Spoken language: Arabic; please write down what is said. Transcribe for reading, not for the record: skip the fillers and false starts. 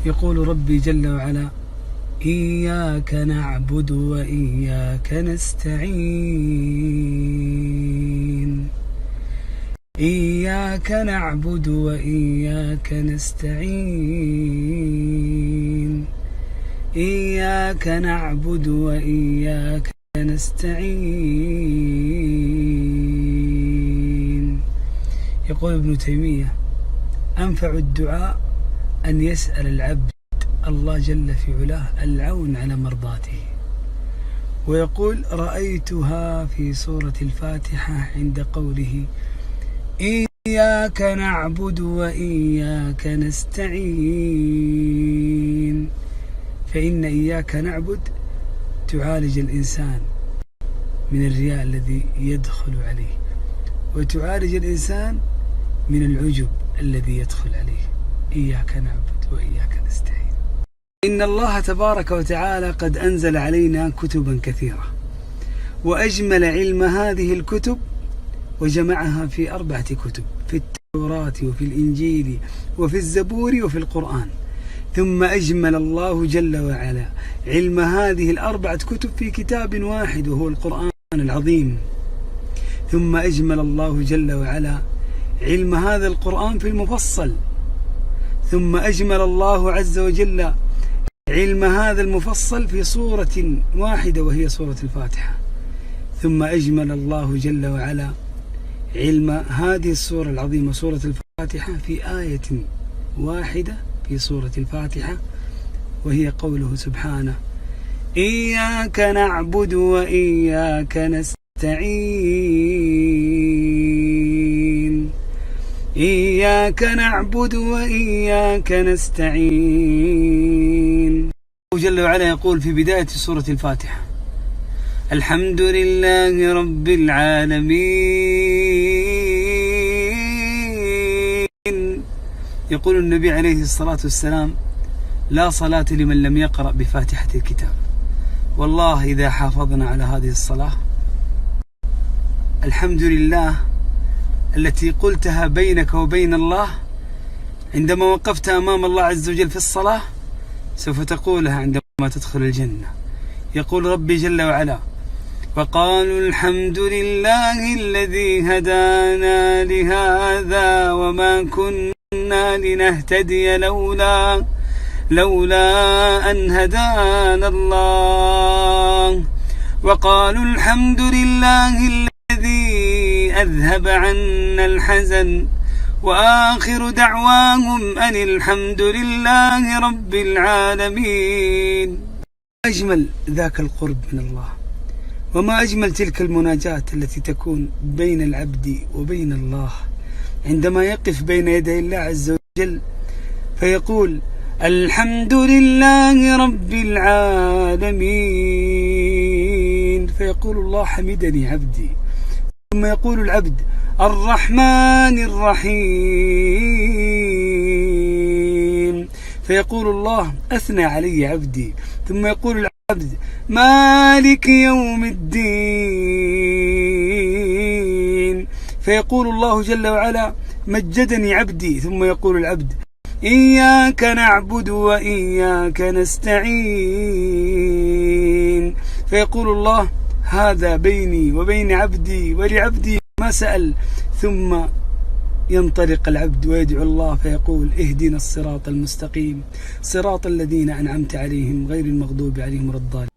يقول ربي جل وعلا: إياك نعبد وإياك نستعين، إياك نعبد وإياك نستعين، إياك نعبد وإياك نستعين. يقول ابن تيمية: أنفع الدعاء أن يسأل العبد الله جل في علاه العون على مرضاته. ويقول: رأيتها في سورة الفاتحة عند قوله: إياك نعبد وإياك نستعين. فإن إياك نعبد تعالج الإنسان من الرياء الذي يدخل عليه، وتعالج الإنسان من العجب الذي يدخل عليه. إياك نعبد وإياك نستعين. إن الله تبارك وتعالى قد أنزل علينا كتبا كثيرة، وأجمل علم هذه الكتب وجمعها في 4 كتب: في التوراة وفي الإنجيل وفي الزبور وفي القرآن. ثم أجمل الله جل وعلا علم هذه 4 كتب في كتاب واحد وهو القرآن العظيم. ثم أجمل الله جل وعلا علم هذا القرآن في المفصل. ثم أجمل الله عز وجل علم هذا المفصل في سورة واحدة وهي سورة الفاتحة. ثم أجمل الله جل وعلا علم هذه السورة العظيمة سورة الفاتحة في آية واحدة في سورة الفاتحة، وهي قوله سبحانه: إياك نعبد وإياك نستعين، إياك نعبد وإياك نستعين. الله جل وعلا يقول في بداية سورة الفاتحة: الحمد لله رب العالمين. يقول النبي عليه الصلاة والسلام: لا صلاة لمن لم يقرأ بفاتحة الكتاب. والله إذا حافظنا على هذه الصلاة، الحمد لله التي قلتها بينك وبين الله عندما وقفت أمام الله عز وجل في الصلاة، سوف تقولها عندما تدخل الجنة. يقول ربي جل وعلا: وقالوا الحمد لله الذي هدانا لهذا وما كنا لنهتدي لولا أن هدانا الله. وقالوا الحمد لله الذي أذهب عنا الحزن. وآخر دعواهم أن الحمد لله رب العالمين. أجمل ذاك القرب من الله، وما أجمل تلك المناجاة التي تكون بين العبد وبين الله عندما يقف بين يدي الله عز وجل فيقول: الحمد لله رب العالمين. فيقول الله: حمدني عبدي. ثم يقول العبد: الرحمن الرحيم. فيقول الله: أثنى علي عبدي. ثم يقول العبد: مالك يوم الدين. فيقول الله جل وعلا: مجدني عبدي. ثم يقول العبد: إياك نعبد وإياك نستعين. فيقول الله: هذا بيني وبين عبدي ولعبدي ما سأل. ثم ينطلق العبد ويدعو الله فيقول: اهدنا الصراط المستقيم، صراط الذين أنعمت عليهم غير المغضوب عليهم ولا الضالين.